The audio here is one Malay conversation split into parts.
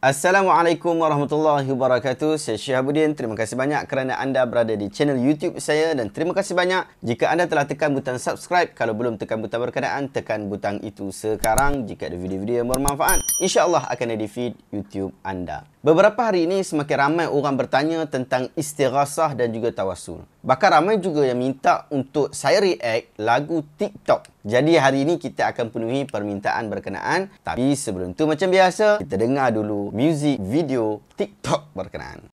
Assalamualaikum warahmatullahi wabarakatuh. Saya Syihabuddin. Terima kasih banyak kerana anda berada di channel YouTube saya dan terima kasih banyak jika anda telah tekan butang subscribe. Kalau belum tekan butang berkenaan, tekan butang itu sekarang. Jika ada video-video yang bermanfaat, insya-Allah akan ada di feed YouTube anda. Beberapa hari ini semakin ramai orang bertanya tentang istighasah dan juga tawassul. Bahkan ramai juga yang minta untuk saya react lagu TikTok. Jadi hari ini kita akan penuhi permintaan berkenaan. Tapi sebelum tu macam biasa, kita dengar dulu muzik video TikTok berkenaan.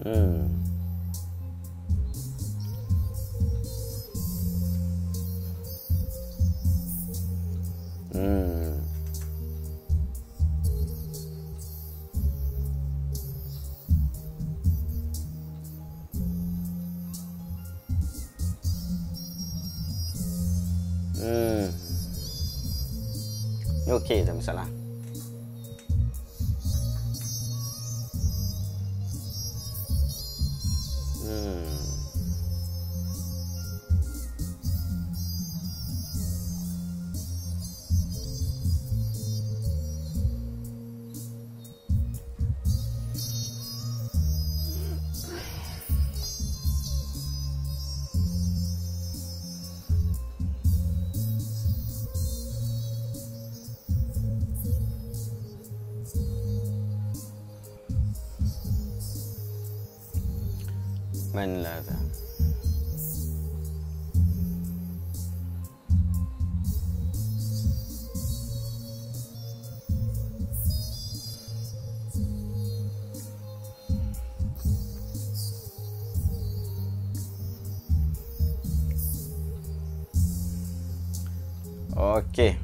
Hmm. Okey, tak masalah. Man ladha. Okey.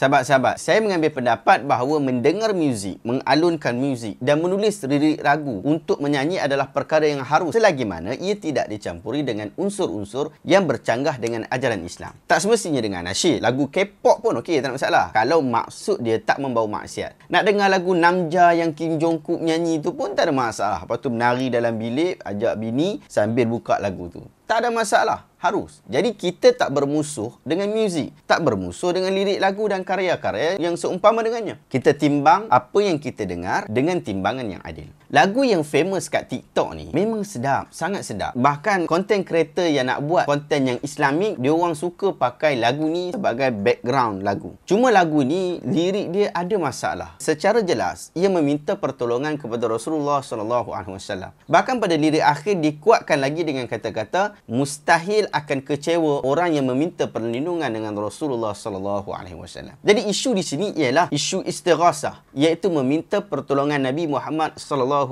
Sahabat-sahabat, saya mengambil pendapat bahawa mendengar muzik, mengalunkan muzik dan menulis lirik lagu untuk menyanyi adalah perkara yang harus selagi mana ia tidak dicampuri dengan unsur-unsur yang bercanggah dengan ajaran Islam. Tak semestinya dengan nasyid. Lagu K-pop pun okey, tak ada masalah. Kalau maksud dia tak membawa maksiat. Nak dengar lagu Namja yang Kim Jong-kook nyanyi tu pun tak ada masalah. Lepas tu menari dalam bilik, ajak bini sambil buka lagu tu. Tak ada masalah. Harus. Jadi kita tak bermusuh dengan muzik. Tak bermusuh dengan lirik lagu dan karya-karya yang seumpama dengannya. Kita timbang apa yang kita dengar dengan timbangan yang adil. Lagu yang famous kat TikTok ni memang sedap. Sangat sedap. Bahkan content creator yang nak buat content yang Islamik, dia orang suka pakai lagu ni sebagai background lagu. Cuma lagu ni, lirik dia ada masalah. Secara jelas, ia meminta pertolongan kepada Rasulullah SAW. Bahkan pada lirik akhir dikuatkan lagi dengan kata-kata, mustahil akan kecewa orang yang meminta perlindungan dengan Rasulullah SAW. Jadi isu di sini ialah isu istighasah, iaitu meminta pertolongan Nabi Muhammad SAW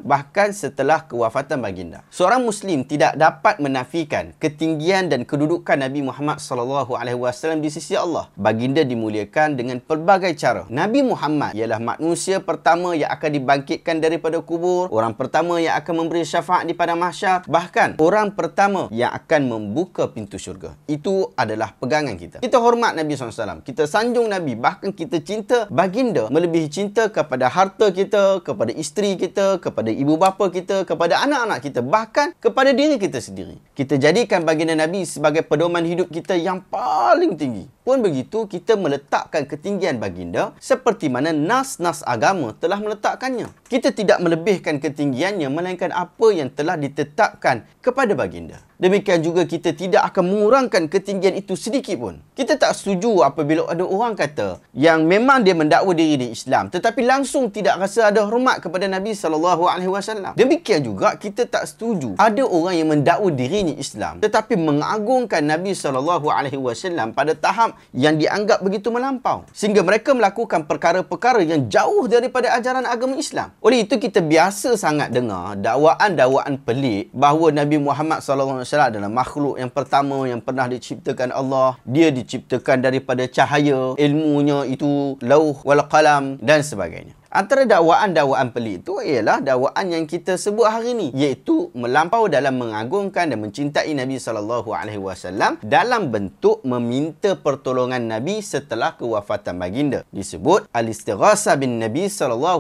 bahkan setelah kewafatan baginda. Seorang Muslim tidak dapat menafikan ketinggian dan kedudukan Nabi Muhammad SAW di sisi Allah. Baginda dimuliakan dengan pelbagai cara. Nabi Muhammad ialah manusia pertama yang akan dibangkitkan daripada kubur, orang pertama yang akan memberi syafaat di padang mahsyar, bahkan orang pertama yang akan membuka pintu syurga. Itu adalah pegangan kita. Kita hormat Nabi SAW. Kita sanjung Nabi. Bahkan kita cinta baginda melebihi cinta kepada harta kita, kepada isteri kita, kepada ibu bapa kita, kepada anak-anak kita, bahkan kepada diri kita sendiri. Kita jadikan baginda Nabi sebagai pedoman hidup kita yang paling tinggi. Pun begitu, kita meletakkan ketinggian baginda seperti mana nas-nas agama telah meletakkannya. Kita tidak melebihkan ketinggiannya, melainkan apa yang telah ditetapkan kepada baginda. Demikian juga kita tidak akan mengurangkan ketinggian itu sedikit pun. Kita tak setuju apabila ada orang kata yang memang dia mendakwa diri di Islam tetapi langsung tidak rasa ada hormat kepada Nabi SAW. Demikian juga kita tak setuju ada orang yang mendakwa dirinya Islam tetapi mengagungkan Nabi SAW pada tahap yang dianggap begitu melampau sehingga mereka melakukan perkara-perkara yang jauh daripada ajaran agama Islam. Oleh itu kita biasa sangat dengar dakwaan-dakwaan pelik bahawa Nabi Muhammad SAW adalah makhluk yang pertama yang pernah diciptakan Allah. Dia diciptakan daripada cahaya, ilmunya itu lauh wal qalam dan sebagainya. Antara dakwaan-dakwaan pelik itu ialah dakwaan yang kita sebut hari ini, iaitu melampau dalam mengagungkan dan mencintai Nabi SAW dalam bentuk meminta pertolongan Nabi setelah kewafatan baginda. Disebut al-istighasah bin Nabi SAW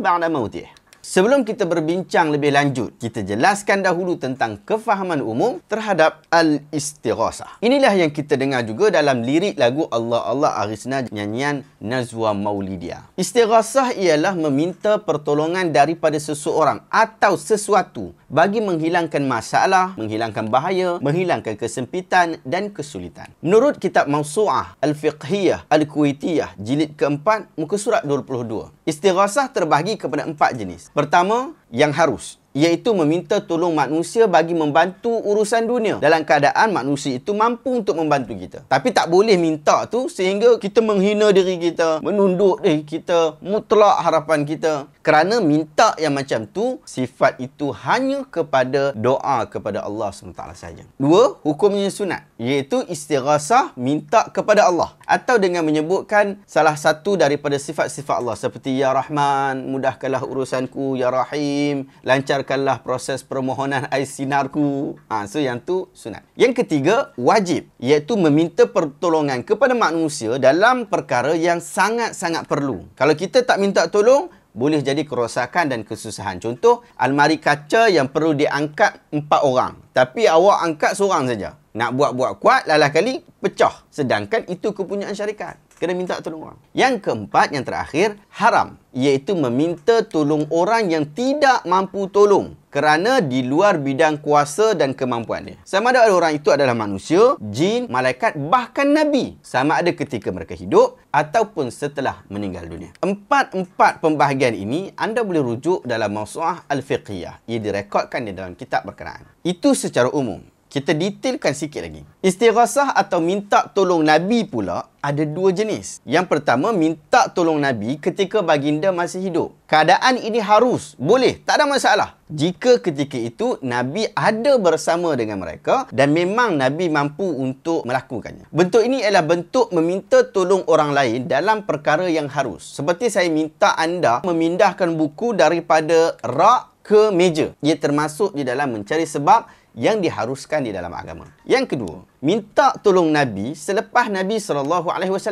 ba'da mautih. Sebelum kita berbincang lebih lanjut, kita jelaskan dahulu tentang kefahaman umum terhadap al-istighasah. Inilah yang kita dengar juga dalam lirik lagu Allah Allah Arisna nyanyian Nazwa Maulidiyah. Istighasah ialah meminta pertolongan daripada seseorang atau sesuatu bagi menghilangkan masalah, menghilangkan bahaya, menghilangkan kesempitan dan kesulitan. Menurut kitab Mawsu'ah Al-Fiqhiyah Al-Kuwaitiyah jilid keempat muka surat 22, istighasah terbahagi kepada 4 jenis. Pertama, yang harus, iaitu meminta tolong manusia bagi membantu urusan dunia dalam keadaan manusia itu mampu untuk membantu kita. Tapi tak boleh minta tu sehingga kita menghina diri kita, menunduk diri kita, mutlak harapan kita. Kerana minta yang macam tu, sifat itu hanya kepada doa kepada Allah SWT saja. 2, hukumnya sunat, iaitu istighasah minta kepada Allah atau dengan menyebutkan salah satu daripada sifat-sifat Allah seperti Ya Rahman, mudahkanlah urusanku, Ya Rahim, lancarkanlah proses permohonan air sinarku. So yang tu sunat. Yang ketiga, wajib, iaitu meminta pertolongan kepada manusia dalam perkara yang sangat-sangat perlu. Kalau kita tak minta tolong, boleh jadi kerosakan dan kesusahan. Contoh, almari kaca yang perlu diangkat 4 orang, tapi awak angkat seorang saja. Nak buat-buat kuat, lalah kali pecah. Sedangkan itu kepunyaan syarikat. Kena minta tolong orang. Yang keempat, yang terakhir, haram, iaitu meminta tolong orang yang tidak mampu tolong kerana di luar bidang kuasa dan kemampuan dia. Sama ada orang itu adalah manusia, jin, malaikat, bahkan Nabi. Sama ada ketika mereka hidup ataupun setelah meninggal dunia. Empat pembahagian ini anda boleh rujuk dalam Mawsu'ah Al-Fiqhiyah. Ia direkodkan di dalam kitab berkenaan. Itu secara umum. Kita detailkan sikit lagi. Istighasah atau minta tolong Nabi pula ada 2 jenis. Yang pertama, minta tolong Nabi ketika baginda masih hidup. Keadaan ini harus, boleh, tak ada masalah. Jika ketika itu Nabi ada bersama dengan mereka dan memang Nabi mampu untuk melakukannya. Bentuk ini ialah bentuk meminta tolong orang lain dalam perkara yang harus. Seperti saya minta anda memindahkan buku daripada rak ke meja. Ia termasuk di dalam mencari sebab yang diharuskan di dalam agama. Yang kedua, minta tolong Nabi selepas Nabi SAW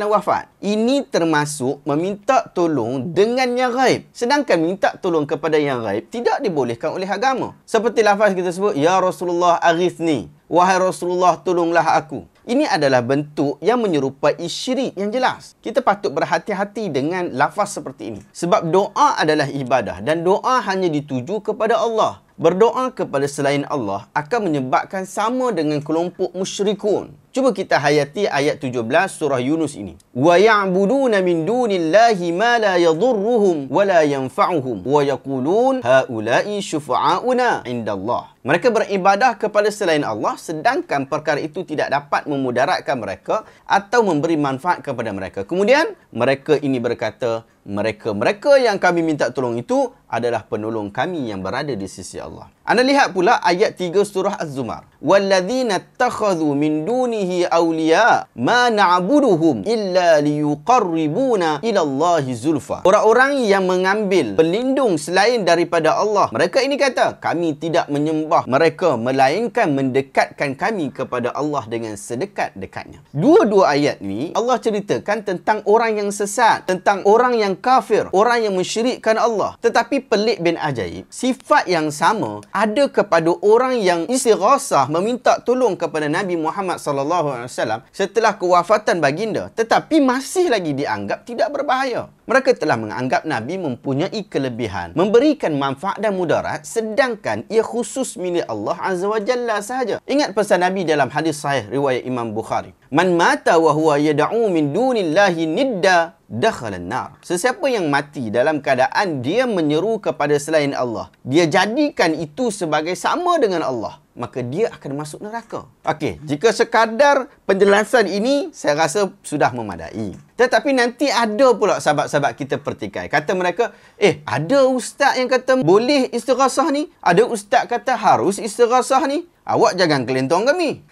wafat. Ini termasuk meminta tolong dengan yang gaib. Sedangkan minta tolong kepada yang gaib tidak dibolehkan oleh agama. Seperti lafaz kita sebut, Ya Rasulullah aghithni. Wahai Rasulullah, tolonglah aku. Ini adalah bentuk yang menyerupai syirik yang jelas. Kita patut berhati-hati dengan lafaz seperti ini. Sebab doa adalah ibadah dan doa hanya dituju kepada Allah. Berdoa kepada selain Allah akan menyebabkan sama dengan kelompok musyrikun. Cuba kita hayati ayat 17 surah Yunus ini. Wa ya'buduna min dunillahi ma la yadhurruhum wa la yanfa'uhum wa yaqulun haula'i syufa'auna 'indallah. Mereka beribadah kepada selain Allah sedangkan perkara itu tidak dapat memudaratkan mereka atau memberi manfaat kepada mereka. Kemudian mereka ini berkata, mereka yang kami minta tolong itu adalah penolong kami yang berada di sisi Allah. Anda lihat pula ayat 3 surah Az-Zumar. Walladzina ittakhadhu min dunihi awliya ma na'buduhum illa liyuqarribuna ila Allahi zulfa. Orang-orang yang mengambil pelindung selain daripada Allah, mereka ini kata, kami tidak menyembah mereka melainkan mendekatkan kami kepada Allah dengan sedekat-dekatnya. Dua-dua ayat ni Allah ceritakan tentang orang yang sesat, tentang orang yang kafir, orang yang mensyirikkan Allah. Tetapi pelik bin ajaib, sifat yang sama ada kepada orang yang istighasah meminta tolong kepada Nabi Muhammad SAW setelah kewafatan baginda, tetapi masih lagi dianggap tidak berbahaya. Mereka telah menganggap Nabi mempunyai kelebihan, memberikan manfaat dan mudarat, sedangkan ia khusus milik Allah Azza wa Jalla sahaja. Ingat pesan Nabi dalam hadis sahih riwayat Imam Bukhari. Man mata wa huwa yad'u min dunillahi nidda dakhala an-nar. Sesiapa yang mati dalam keadaan dia menyeru kepada selain Allah, dia jadikan itu sebagai sama dengan Allah, maka dia akan masuk neraka. Okey, jika sekadar penjelasan ini saya rasa sudah memadai. Tetapi nanti ada pula sahabat-sahabat kita pertikai. Kata mereka, ada ustaz yang kata boleh istighasah ni, ada ustaz kata harus istighasah ni. Awak jangan kelentong kami.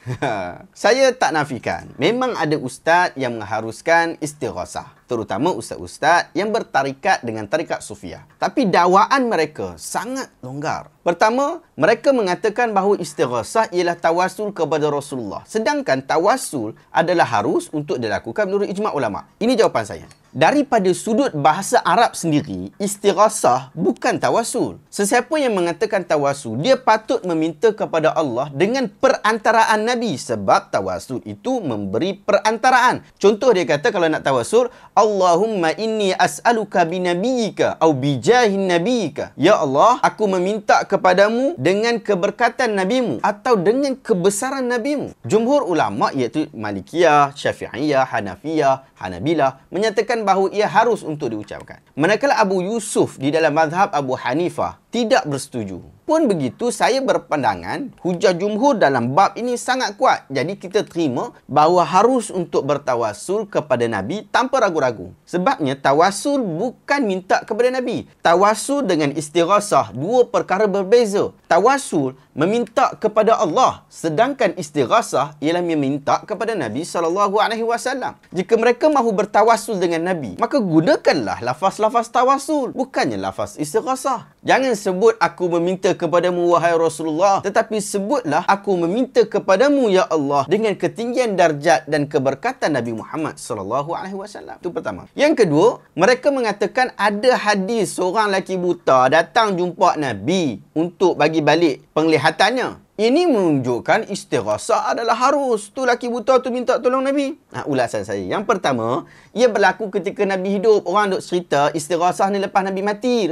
Saya tak nafikan. Memang ada ustaz yang mengharuskan istighasah. Terutama ustaz-ustaz yang bertarikat dengan tarikat sufiah. Tapi dakwaan mereka sangat longgar. Pertama, mereka mengatakan bahawa istighasah ialah tawasul kepada Rasulullah. Sedangkan tawasul adalah harus untuk dilakukan menurut ijma' ulama'. Ini jawapan saya. Daripada sudut bahasa Arab sendiri, istighasah bukan tawasul. Sesiapa yang mengatakan tawasul, dia patut meminta kepada Allah dengan perantaraan Nabi. Sebab tawasul itu memberi perantaraan. Contoh dia kata kalau nak tawasul, Allahumma inni as'aluka binabiyika atau bijahin nabiyika. Ya Allah, aku meminta kepadamu dengan keberkatan nabimu atau dengan kebesaran nabimu. Jumhur ulama iaitu Malikiyah, Syafi'iyah, Hanafiyah, Hanabilah menyatakan bahawa ia harus untuk diucapkan. Manakala Abu Yusuf di dalam mazhab Abu Hanifah tidak bersetuju. Pun begitu, saya berpandangan hujah jumhur dalam bab ini sangat kuat. Jadi kita terima bahawa harus untuk bertawasul kepada Nabi tanpa ragu-ragu. Sebabnya tawasul bukan minta kepada Nabi. Tawasul dengan istighasah dua perkara berbeza. Tawasul meminta kepada Allah, sedangkan istighasah ialah meminta kepada Nabi SAW. Jika mereka mahu bertawasul dengan Nabi, maka gunakanlah lafaz-lafaz tawasul, bukannya lafaz istighasah. Jangan sebut aku meminta kepadamu wahai Rasulullah, tetapi sebutlah aku meminta kepadamu ya Allah dengan ketinggian darjat dan keberkatan Nabi Muhammad SAW. Itu pertama. Yang kedua, mereka mengatakan ada hadis seorang lelaki buta datang jumpa Nabi untuk bagi balik penglihatannya. Ini menunjukkan istighasah adalah harus. Tu lelaki buta tu minta tolong Nabi. Ulasan saya. Yang pertama, ia berlaku ketika Nabi hidup. Orang duk cerita istighasah ni lepas Nabi mati,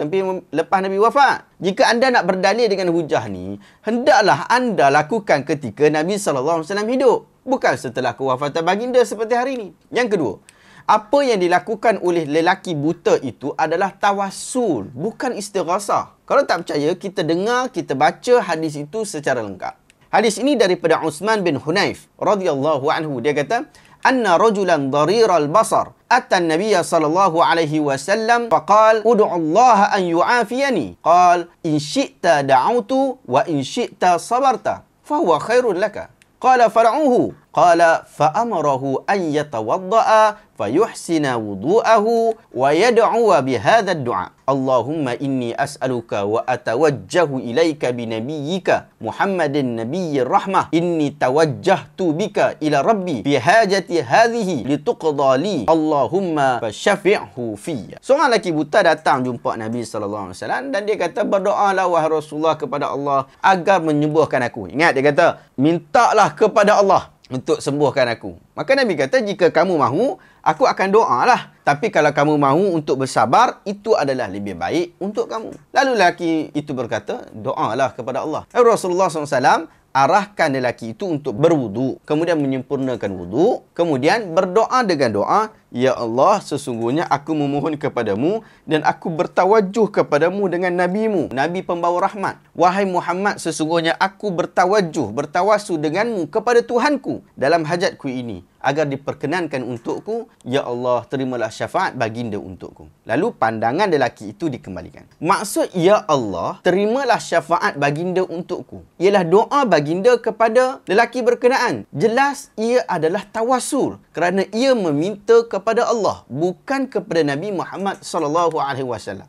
lepas Nabi wafat. Jika anda nak berdalil dengan hujah ni, hendaklah anda lakukan ketika Nabi SAW hidup. Bukan setelah kewafatan baginda seperti hari ini. Yang kedua, apa yang dilakukan oleh lelaki buta itu adalah tawassul, bukan istighasah. Kalau tak percaya, kita dengar, kita baca hadis itu secara lengkap. Hadis ini daripada Uthman bin Hunayf radhiyallahu anhu. Dia kata, anna rajulan dhariral basar ata an-nabiy sallallahu alaihi wasallam faqal ud'u Allah an yu'afiyani. Qal in syi'ta da'awtu wa in syi'ta sabarta fa huwa khairun laka. Qala far'uhu. Qala fa'amarahu an yatawadda'a fayuhsina wudu'ahu wa yad'u bihadha ad-du'a. Allahumma inni as'aluka wa atawajjahu ilaika binabiyyika Muhammadin nabiyyir rahmah. Inni tawajjahtu bika ila rabbi fi hajati hadhihi lituqda li. Allahumma fasyafi'hu fiyya. Seorang lelaki buta datang jumpa Nabi SAW dan dia kata, berdoalah wahai Rasulullah kepada Allah agar menyembuhkan aku. Ingat, dia kata, mintalah kepada Allah untuk sembuhkan aku. Maka Nabi kata, jika kamu mahu, aku akan doalah. Tapi kalau kamu mahu untuk bersabar, itu adalah lebih baik untuk kamu. Lalu lelaki itu berkata, doalah kepada Allah. Rasulullah SAW arahkan lelaki itu untuk berwudu, kemudian menyempurnakan wudu, kemudian berdoa dengan doa, ya Allah, sesungguhnya aku memohon kepadamu dan aku bertawajuh kepadamu dengan nabimu, Nabi pembawa rahmat. Wahai Muhammad, sesungguhnya aku bertawasul denganmu kepada Tuhanku dalam hajatku ini, agar diperkenankan untukku. Ya Allah, terimalah syafaat baginda untukku. Lalu pandangan lelaki itu dikembalikan. Maksud ya Allah, terimalah syafaat baginda untukku ialah doa baginda kepada lelaki berkenaan. Jelas ia adalah tawasul kerana ia meminta kepada Allah, bukan kepada Nabi Muhammad SAW.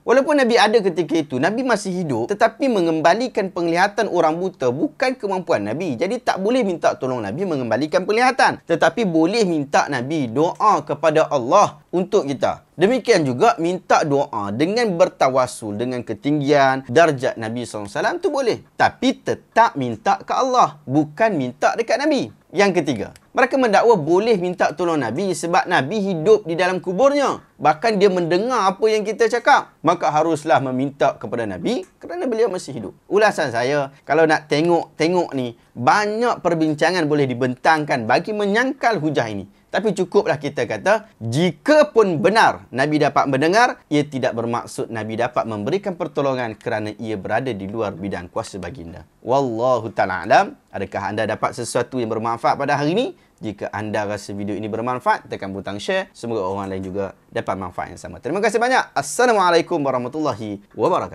Walaupun Nabi ada ketika itu, Nabi masih hidup, tetapi mengembalikan penglihatan orang buta bukan kemampuan Nabi. Jadi tak boleh minta tolong Nabi mengembalikan penglihatan, tetapi boleh minta Nabi doa kepada Allah untuk kita. Demikian juga minta doa dengan bertawasul dengan ketinggian darjat Nabi SAW tu boleh. Tapi tetap minta ke Allah, bukan minta dekat Nabi. Yang ketiga, mereka mendakwa boleh minta tolong Nabi sebab Nabi hidup di dalam kuburnya. Bahkan dia mendengar apa yang kita cakap. Maka haruslah meminta kepada Nabi kerana beliau masih hidup. Ulasan saya, kalau nak tengok ni, banyak perbincangan boleh dibentangkan bagi menyangkal hujah ini. Tapi cukuplah kita kata, jika pun benar Nabi dapat mendengar, ia tidak bermaksud Nabi dapat memberikan pertolongan kerana ia berada di luar bidang kuasa baginda. Wallahu ta'ala alam. Adakah anda dapat sesuatu yang bermanfaat pada hari ini? Jika anda rasa video ini bermanfaat, tekan butang share. Semoga orang lain juga dapat manfaat yang sama. Terima kasih banyak. Assalamualaikum warahmatullahi wabarakatuh.